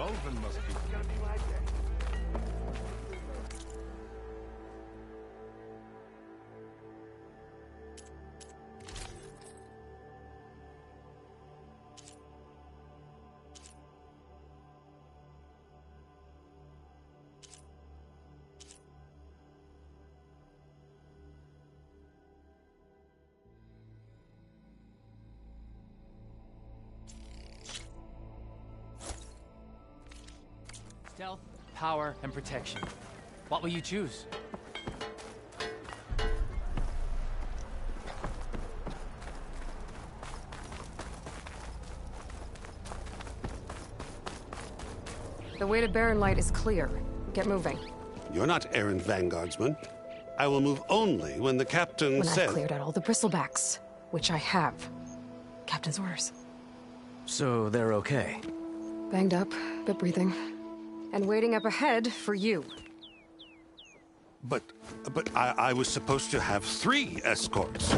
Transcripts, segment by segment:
Ulven must be. Stealth, power, and protection. What will you choose? The way to Barren Light is clear. Get moving. You're not errant vanguardsman. I will move only when the captain When says... I've cleared out all the bristlebacks, which I have. Captain's orders. So they're okay. Banged up, but breathing. And waiting up ahead for you. But I was supposed to have 3 escorts.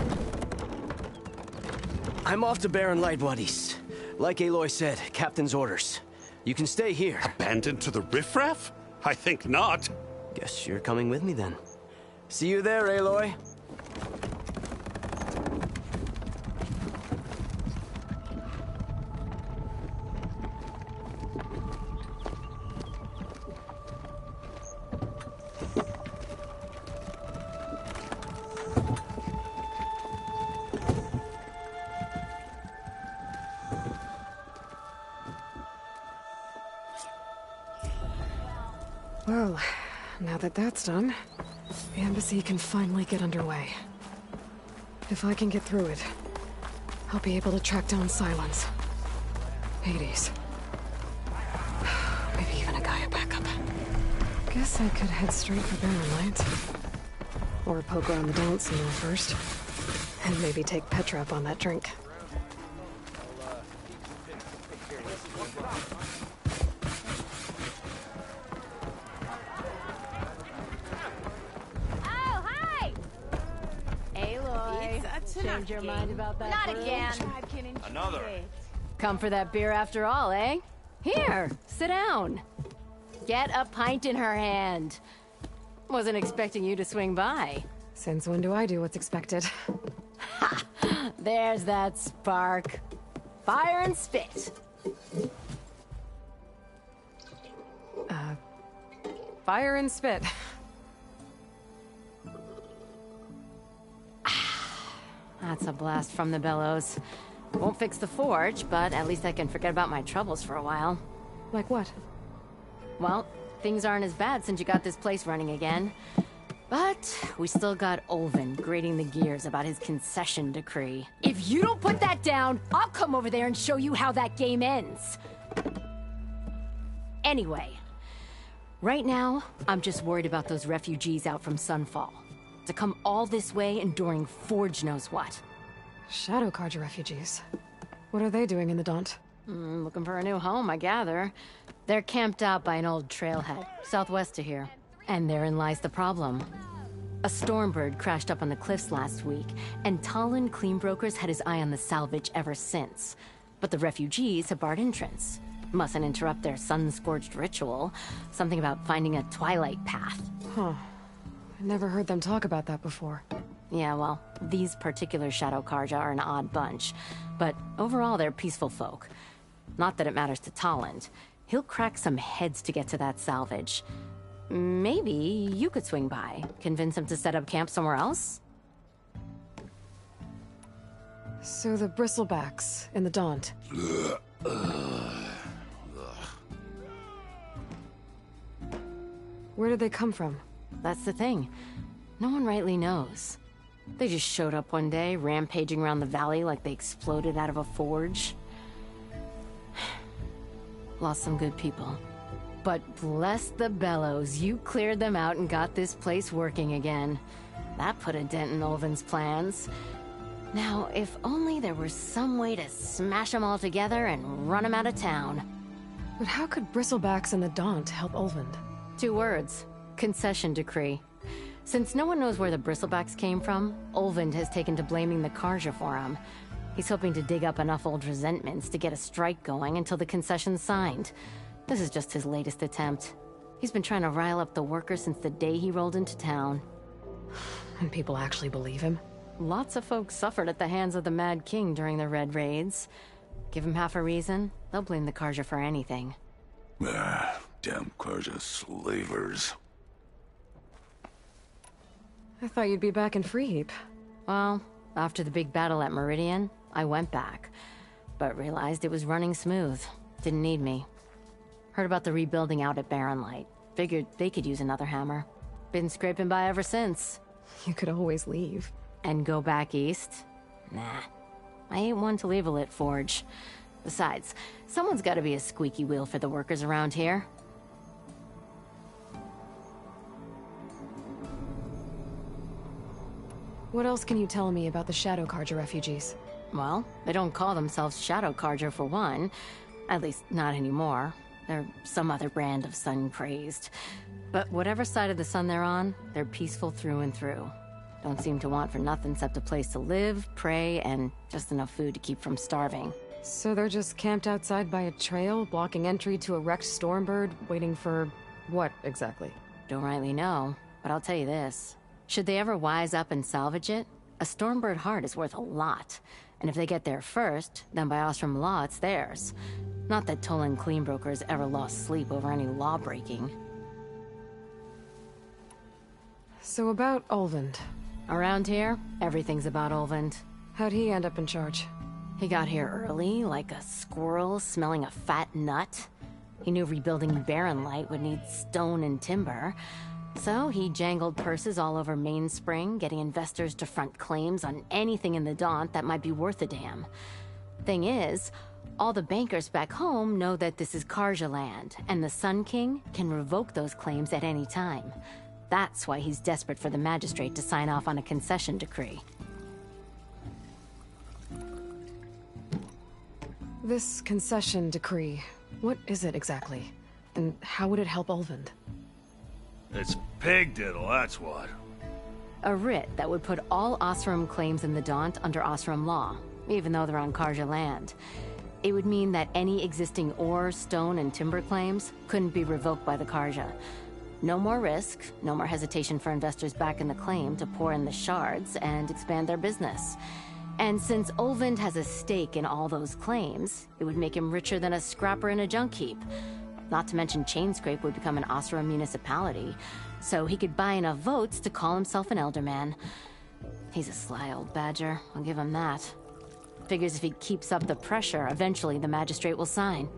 I'm off to Barren Light, buddies. Like Aloy said, Captain's orders. You can stay here. Abandoned to the riffraff? I think not. Guess you're coming with me then. See you there, Aloy. Well, now that that's done, the embassy can finally get underway. If I can get through it, I'll be able to track down Silence. Hades. Maybe even a Gaia backup. Guess I could head straight for Barren Light. Or poke around the Daunt some more first. And maybe take Petra up on that drink. Change your mind about that? Not bird? again. Another. Come for that beer after all, eh? Here, sit down. Get a pint in her hand. Wasn't expecting you to swing by. Since when do I do what's expected? Ha! There's that spark. Fire and spit. Fire and spit. That's a blast from the bellows. Won't fix the forge, but at least I can forget about my troubles for a while. Like what? Well, things aren't as bad since you got this place running again. But we still got Ulven grating the gears about his concession decree. If you don't put that down, I'll come over there and show you how that game ends. Anyway, right now, I'm just worried about those refugees out from Sunfall. To come all this way enduring Forge knows what. Shadow Carja refugees. What are they doing in the Daunt? Looking for a new home, I gather. They're camped out by an old trailhead, southwest of here. And therein lies the problem. A Stormbird crashed up on the cliffs last week, and Talon Cleanbrokers had his eye on the salvage ever since. But the refugees have barred entrance. Mustn't interrupt their sun-scorched ritual. Something about finding a twilight path. Huh. I never heard them talk about that before. Yeah, well, these particular Shadow Carja are an odd bunch. But overall, they're peaceful folk. Not that it matters to Talon. He'll crack some heads to get to that salvage. Maybe you could swing by, convince him to set up camp somewhere else? So the Bristlebacks in the Daunt. Where did they come from? That's the thing. No one rightly knows. They just showed up one day, rampaging around the valley like they exploded out of a forge. Lost some good people. But bless the bellows, you cleared them out and got this place working again. That put a dent in Ulven's plans. Now, if only there were some way to smash them all together and run them out of town. But how could Bristlebacks and the Daunt help Ulven? 2 words. Concession decree. Since no one knows where the Bristlebacks came from, Ulven has taken to blaming the Carja for them. He's hoping to dig up enough old resentments to get a strike going until the concession's signed. This is just his latest attempt. He's been trying to rile up the workers since the day he rolled into town. And people actually believe him? Lots of folks suffered at the hands of the Mad King during the Red Raids. Give him half a reason, they'll blame the Carja for anything. Damn Carja slavers. I thought you'd be back in Freeheap. Well, after the big battle at Meridian, I went back. But realized it was running smooth. Didn't need me. Heard about the rebuilding out at Barren Light. Figured they could use another hammer. Been scraping by ever since. You could always leave. And go back east? Nah. I ain't one to leave a lit forge. Besides, someone's gotta be a squeaky wheel for the workers around here. What else can you tell me about the Shadow Carja refugees? Well, they don't call themselves Shadow Carja for one. At least, not anymore. They're some other brand of sun-crazed. But whatever side of the sun they're on, they're peaceful through and through. Don't seem to want for nothing except a place to live, pray, and just enough food to keep from starving. So they're just camped outside by a trail, blocking entry to a wrecked Stormbird, waiting for... what, exactly? Don't rightly know, but I'll tell you this. Should they ever wise up and salvage it, a Stormbird heart is worth a lot. And if they get there first, then by Ostrom law, it's theirs. Not that Tolan Cleanbrokers ever lost sleep over any law-breaking. So about Ulvund. Around here, everything's about Ulvund. How'd he end up in charge? He got here early, like a squirrel smelling a fat nut. He knew rebuilding Barren Light would need stone and timber. So he jangled purses all over Mainspring, getting investors to front claims on anything in the Daunt that might be worth a damn. Thing is, all the bankers back home know that this is Carja land, and the Sun King can revoke those claims at any time. That's why he's desperate for the magistrate to sign off on a concession decree. This concession decree, what is it exactly? And how would it help Ulvund? It's pig diddle, that's what. A writ that would put all Osram claims in the Daunt under Osram law, even though they're on Carja land. It would mean that any existing ore, stone, and timber claims couldn't be revoked by the Carja. No more risk, no more hesitation for investors back in the claim to pour in the shards and expand their business. And since Ulvund has a stake in all those claims, it would make him richer than a scrapper in a junk heap. Not to mention Chainscrape would become an Osram municipality, so he could buy enough votes to call himself an Elderman. He's a sly old badger, I'll give him that. Figures if he keeps up the pressure, eventually the magistrate will sign.